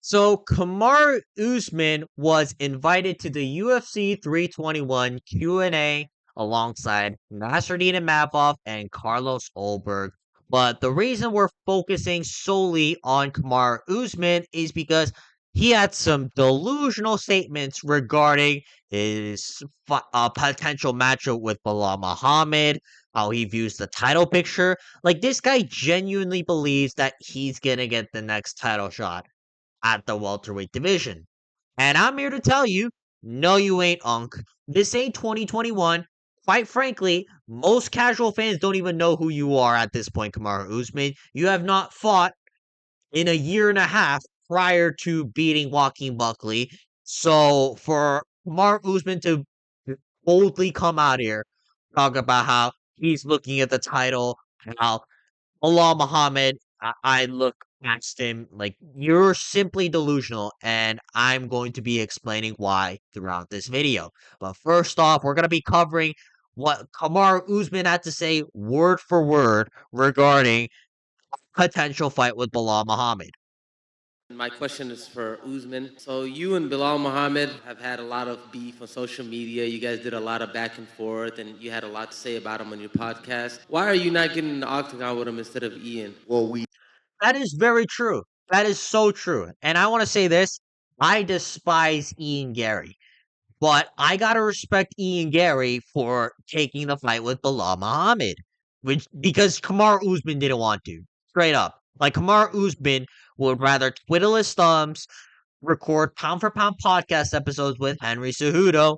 So Kamaru Usman was invited to the UFC 321 Q&A alongside Nasruddin Imavov and Carlos Ulberg. But the reason we're focusing solely on Kamaru Usman is because he had some delusional statements regarding his potential matchup with Belal Muhammad, how he views the title picture. Like, this guy genuinely believes that he's gonna get the next title shot at the welterweight division. And I'm here to tell you, no, you ain't, Unk. This ain't 2021. Quite frankly, most casual fans don't even know who you are at this point, Kamaru Usman. You have not fought in a year and a half prior to beating Joaquin Buckley. So for Kamaru Usman to boldly come out here, talk about how he's looking at the title, how Allah Muhammad, I look past him like you're simply delusional, and I'm going to be explaining why throughout this video. But first off, we're going to be covering what Kamaru Usman had to say word for word regarding potential fight with Belal Muhammad. My question is for Usman. So you and Bilal Muhammad have had a lot of beef on social media. You guys did a lot of back and forth, and you had a lot to say about him on your podcast. Why are you not getting in the octagon with him instead of Ian? That is very true. That is so true. And I want to say this, I despise Ian Gary. But I gotta respect Ian Gary for taking the fight with Belal Muhammad, which because Kamaru Usman didn't want to. Straight up. Like, Kamaru Usman would rather twiddle his thumbs, record pound for pound podcast episodes with Henry Cejudo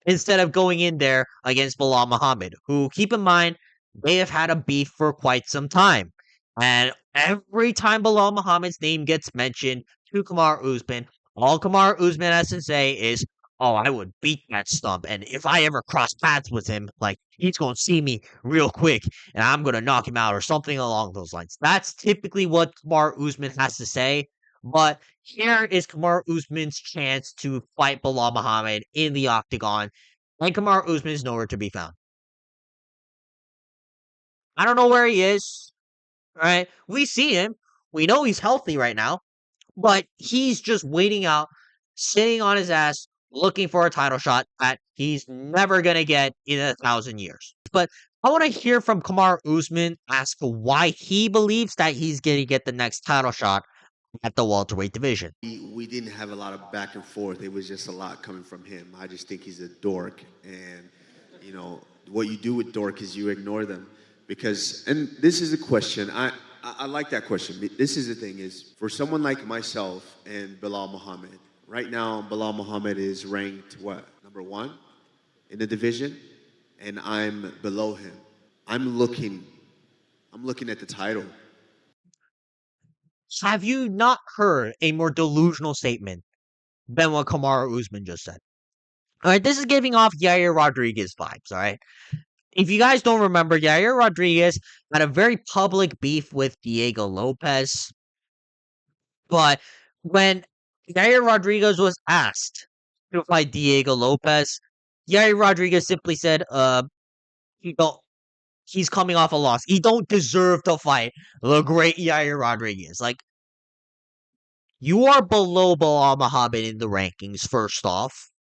instead of going in there against Belal Muhammad, who, keep in mind, they have had a beef for quite some time. And every time Belal Muhammad's name gets mentioned to Kamaru Usman, all Kamaru Usman has to say is, "Oh, I would beat that stump, and if I ever cross paths with him, like, he's gonna see me real quick, and I'm gonna knock him out," or something along those lines. That's typically what Kamaru Usman has to say. But here is Kamaru Usman's chance to fight Belal Muhammad in the octagon, and Kamaru Usman is nowhere to be found. I don't know where he is. Right? We see him. We know he's healthy right now, but he's just waiting out, sitting on his ass, looking for a title shot that he's never gonna get in 1,000 years. But I want to hear from Kamaru Usman as to why he believes that he's gonna get the next title shot at the welterweight division. We didn't have a lot of back and forth. It was just a lot coming from him. I just think he's a dork, and what you do with dork is you ignore them because. And this is a question. I like that question. This is the thing: is for someone like myself and Bilal Muhammad. Right now, Bilal Muhammad is ranked what, number one in the division, and I'm below him. I'm looking. I'm looking at the title. Have you not heard a more delusional statement than what Kamaru Usman just said? All right, this is giving off Yair Rodriguez vibes. All right, if you guys don't remember, Yair Rodriguez had a very public beef with Diego Lopez. But when Yair Rodriguez was asked to fight Diego Lopez, Yair Rodriguez simply said, he don't, he's coming off a loss. He don't deserve to fight the great Yair Rodriguez. Like, you are below Belal Muhammad in the rankings, first off.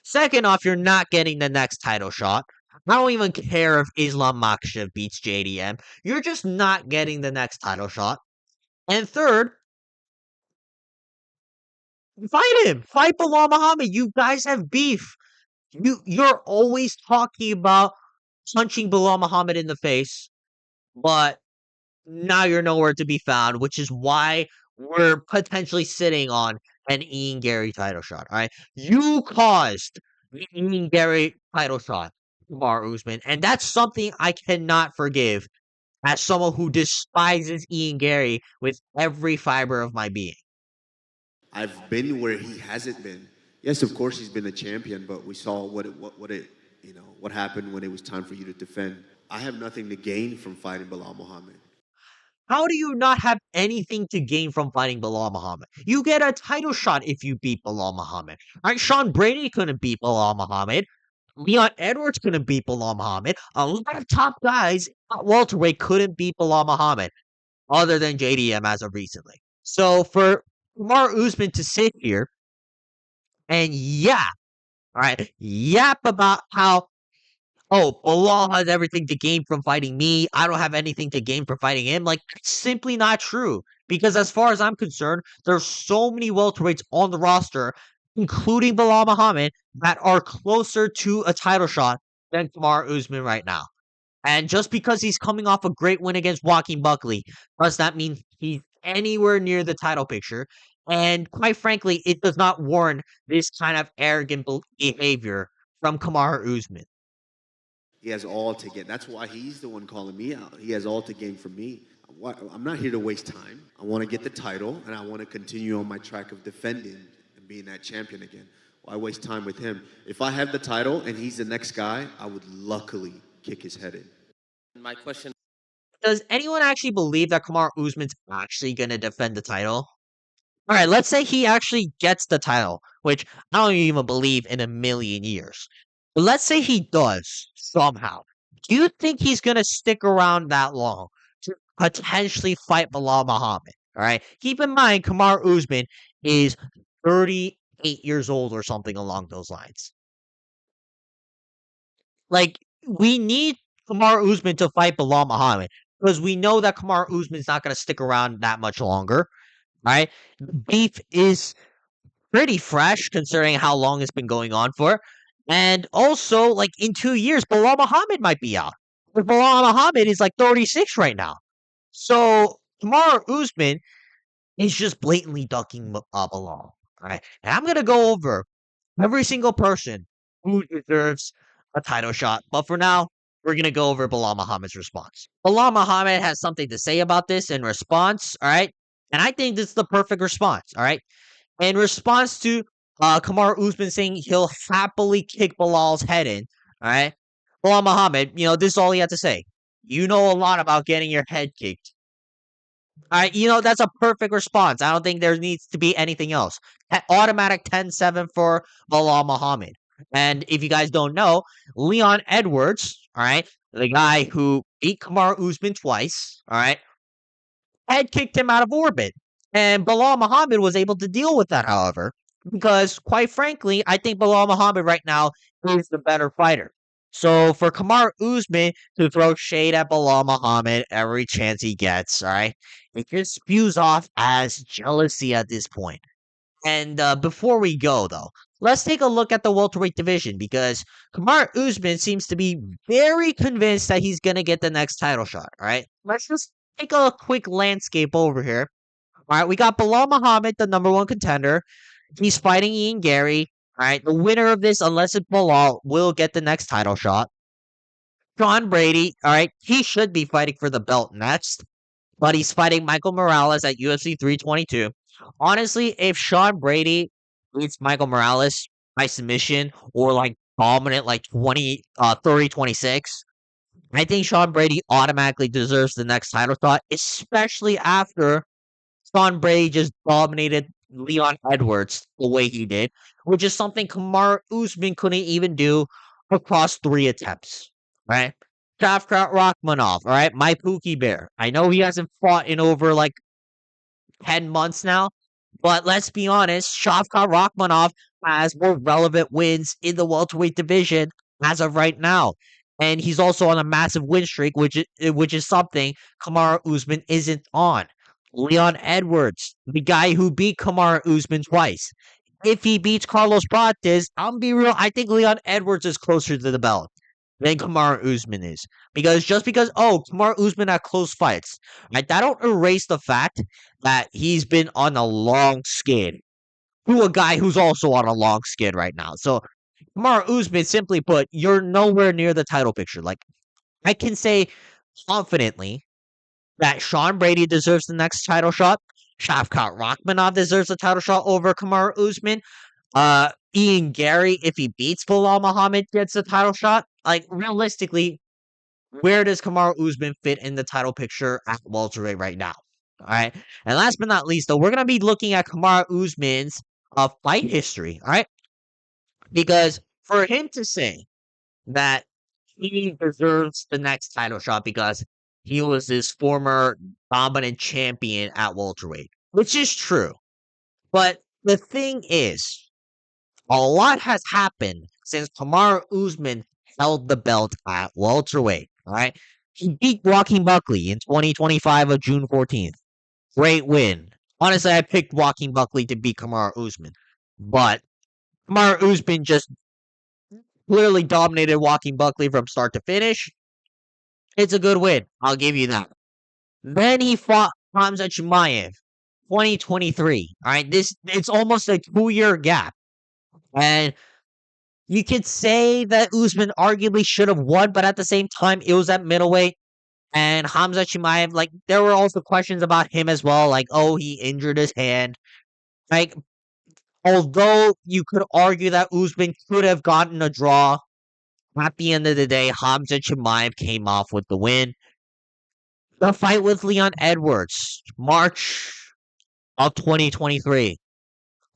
Second off, you're not getting the next title shot. I don't even care if Islam Makhachev beats JDM. You're just not getting the next title shot. And third, fight him. Fight Belal Muhammad. You guys have beef. You're always talking about punching Belal Muhammad in the face, but now you're nowhere to be found, which is why we're potentially sitting on an Ian Gary title shot. All right, you caused the Ian Gary title shot, Kamaru Usman, and that's something I cannot forgive as someone who despises Ian Gary with every fiber of my being. I've been where he hasn't been. Yes, of course he's been a champion, but we saw what happened when it was time for you to defend. I have nothing to gain from fighting Bilal Muhammad. How do you not have anything to gain from fighting Belal Muhammad? You get a title shot if you beat Belal Muhammad. All right, Sean Brady couldn't beat Belal Muhammad. Leon Edwards couldn't beat Belal Muhammad. A lot of top guys at welterweight couldn't beat Belal Muhammad, other than JDM as of recently. So for Kamaru Usman to sit here and yap about how, oh, Belal has everything to gain from fighting me. I don't have anything to gain from fighting him. Like, it's simply not true. Because as far as I'm concerned, there's so many welterweights on the roster, including Belal Muhammad, that are closer to a title shot than Kamaru Usman right now. And just because he's coming off a great win against Joaquin Buckley does not mean he's anywhere near the title picture. And quite frankly, it does not warrant this kind of arrogant behavior from Kamaru Usman. He has all to get. That's why he's the one calling me out. He has all to gain from me. I'm not here to waste time. I want to get the title, and I want to continue on my track of defending and being that champion again. Why waste time with him? If I have the title and he's the next guy, I would luckily kick his head in. My question. Does anyone actually believe that Kamaru Usman's actually going to defend the title? All right, let's say he actually gets the title, which I don't even believe in a million years. But let's say he does somehow. Do you think he's going to stick around that long to potentially fight Belal Muhammad? All right. Keep in mind, Kamaru Usman is 38 years old or something along those lines. Like, we need Kamaru Usman to fight Belal Muhammad because we know that Kamaru Usman's not going to stick around that much longer. Right? Beef is pretty fresh considering how long it's been going on for. And also, like in 2 years, Belal Muhammad might be out. But Belal Muhammad is like 36 right now. So Kamaru Usman is just blatantly ducking Belal. Right? And I'm gonna go over every single person who deserves a title shot. But for now, we're gonna go over Belal Muhammad's response. Belal Muhammad has something to say about this in response. All right. And I think this is the perfect response. All right. In response to Kamaru Usman saying he'll happily kick Bilal's head in, all right? Belal Muhammad, this is all he had to say. You know a lot about getting your head kicked. All right, that's a perfect response. I don't think there needs to be anything else. Automatic 10-7 for Belal Muhammad. And if you guys don't know, Leon Edwards, all right, the guy who beat Kamaru Usman twice, all right, head kicked him out of orbit. And Belal Muhammad was able to deal with that, however, because quite frankly, I think Belal Muhammad right now is the better fighter. So for Kamaru Usman to throw shade at Belal Muhammad every chance he gets, all right, it just spews off as jealousy at this point. And before we go, though, let's take a look at the welterweight division because Kamaru Usman seems to be very convinced that he's going to get the next title shot. All right, let's just take a quick landscape over here. All right, we got Belal Muhammad, the number one contender. He's fighting Ian Gary. All right, the winner of this, unless it's Belal, will get the next title shot. Sean Brady, all right, he should be fighting for the belt next, but he's fighting Michael Morales at UFC 322. Honestly, if Sean Brady beats Michael Morales by submission or like dominant, like 30-26, I think Sean Brady automatically deserves the next title shot, especially after Sean Brady just dominated Leon Edwards the way he did, which is something Kamaru Usman couldn't even do across 3 attempts. Right? Shavkat Rachmanov, all right, my Pookie Bear. I know he hasn't fought in over like 10 months now, but let's be honest, Shavkat Rachmanov has more relevant wins in the welterweight division as of right now. And he's also on a massive win streak, which is something Kamaru Usman isn't on. Leon Edwards, the guy who beat Kamaru Usman twice. If he beats Carlos Prates, I'll be real, I think Leon Edwards is closer to the belt than Kamaru Usman is. Because just because, Kamaru Usman had close fights, right, that don't erase the fact that he's been on a long skid to a guy who's also on a long skid right now. So Kamaru Usman, simply put, you're nowhere near the title picture. Like, I can say confidently that Sean Brady deserves the next title shot. Shavkat Rachmanov deserves a title shot over Kamaru Usman. Ian Gary, if he beats Belal Muhammad, gets the title shot. Like, realistically, where does Kamaru Usman fit in the title picture at welterweight right now? All right. And last but not least, though, we're gonna be looking at Kamaru Usman's fight history. All right, because for him to say that he deserves the next title shot because he was his former dominant champion at welterweight, which is true. But the thing is, a lot has happened since Kamaru Usman held the belt at welterweight. Right, he beat Joaquin Buckley in 2025 of June 14th. Great win. Honestly, I picked Joaquin Buckley to beat Kamaru Usman, but Kamaru Usman just clearly dominated Joaquin Buckley from start to finish. It's a good win. I'll give you that. Then he fought Hamza Chimaev, 2023. All right, it's almost a 2-year gap, and you could say that Usman arguably should have won, but at the same time, it was at middleweight. And Hamza Chimaev, like, there were also questions about him as well, like, oh, he injured his hand. Like, although you could argue that Usman could have gotten a draw, at the end of the day, Hamza Chimaev came off with the win. The fight with Leon Edwards, March of 2023.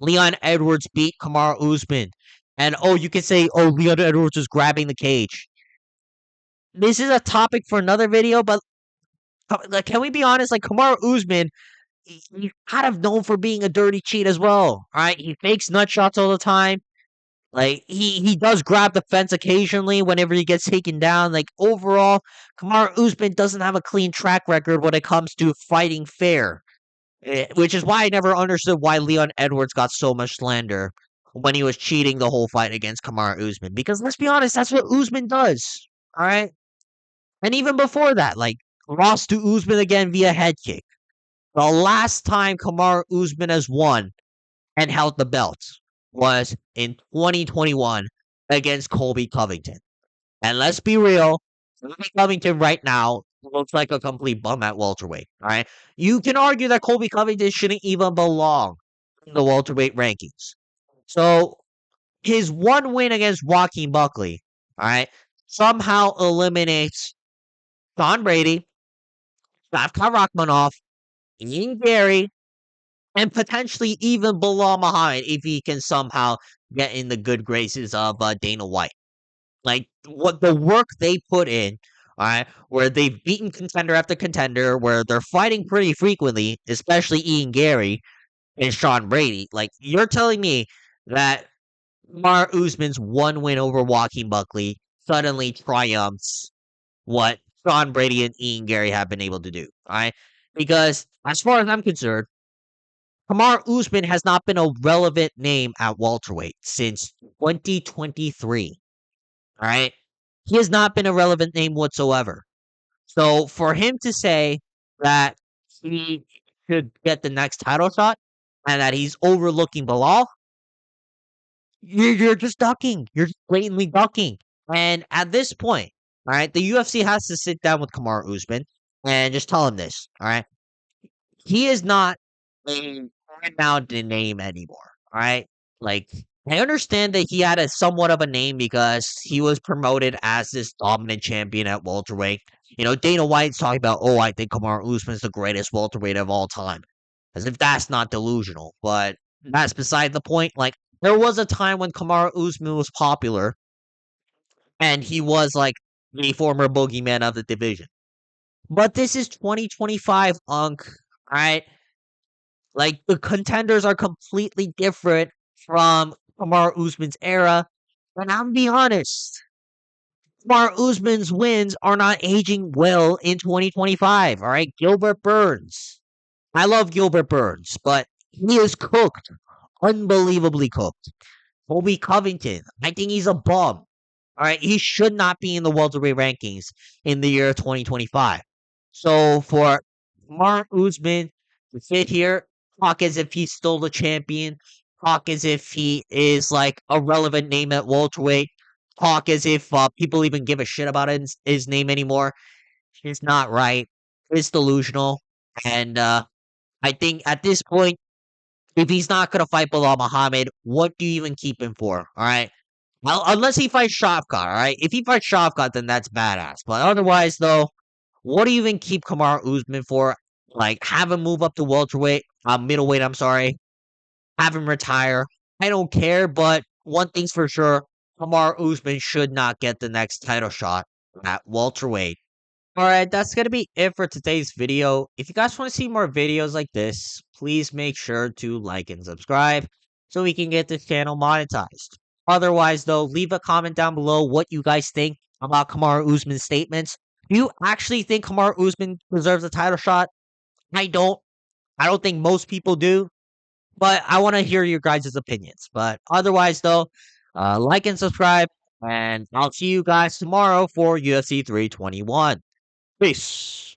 Leon Edwards beat Kamaru Usman. And oh, you can say, oh, Leon Edwards was grabbing the cage. This is a topic for another video, but like, can we be honest? Like, Kamaru Usman, he's kind of known for being a dirty cheat as well. Right? He fakes nut shots all the time. Like, he does grab the fence occasionally whenever he gets taken down. Like, overall, Kamaru Usman doesn't have a clean track record when it comes to fighting fair. Which is why I never understood why Leon Edwards got so much slander when he was cheating the whole fight against Kamaru Usman. Because let's be honest, that's what Usman does. Alright? And even before that, like, lost to Usman again via head kick. The last time Kamaru Usman has won and held the belt was in 2021 against Colby Covington. And let's be real, Colby Covington right now looks like a complete bum at welterweight. All right, you can argue that Colby Covington shouldn't even belong in the welterweight rankings. So his one win against Joaquin Buckley, all right, somehow eliminates Don Brady, Shavkat Rakhmonov, Ian Gary, and potentially even Belal Muhammad if he can somehow get in the good graces of Dana White. Like, what the work they put in, alright, where they've beaten contender after contender, where they're fighting pretty frequently, especially Ian Gary and Sean Brady. Like, you're telling me that Mar Usman's one win over Joaquin Buckley suddenly triumphs what Sean Brady and Ian Gary have been able to do, alright? Because, as far as I'm concerned, Kamaru Usman has not been a relevant name at welterweight since 2023. All right. He has not been a relevant name whatsoever. So for him to say that he should get the next title shot and that he's overlooking Belal, you're just ducking. You're just blatantly ducking. And at this point, all right, the UFC has to sit down with Kamaru Usman and just tell him this. All right. He is not a renowned name anymore. All right. Like, I understand that he had a somewhat of a name because he was promoted as this dominant champion at welterweight. You know, Dana White's talking about, oh, I think Kamaru Usman's the greatest welterweight of all time. As if that's not delusional. But that's beside the point. Like, there was a time when Kamaru Usman was popular, and he was like the former boogeyman of the division. But this is 2025, Unk. Alright? Like, the contenders are completely different from Kamaru Usman's era. And I'm be honest, Kamaru Usman's wins are not aging well in 2025. All right, Gilbert Burns. I love Gilbert Burns, but he is cooked, unbelievably cooked. Colby Covington, I think he's a bum. All right, he should not be in the welterweight rankings in the year 2025. So for Mark Usman to sit here, talk as if he's still the champion, talk as if he is like a relevant name at welterweight, talk as if people even give a shit about his name anymore, it's not right. It's delusional. And I think at this point, if he's not going to fight Bilal Muhammad, what do you even keep him for? All right. Well, unless he fights Shavkat, all right? If he fights Shavkat, then that's badass. But otherwise, though, what do you even keep Kamaru Usman for? Like, have him move up to welterweight, middleweight, I'm sorry. Have him retire. I don't care, but one thing's for sure, Kamaru Usman should not get the next title shot at welterweight Alright, that's gonna be it for today's video. If you guys want to see more videos like this, please make sure to like and subscribe so we can get this channel monetized. Otherwise, though, leave a comment down below what you guys think about Kamaru Usman's statements. Do you actually think Kamaru Usman deserves a title shot? I don't. I don't think most people do, but I want to hear your guys' opinions. But otherwise, though, like and subscribe, and I'll see you guys tomorrow for UFC 321. Peace.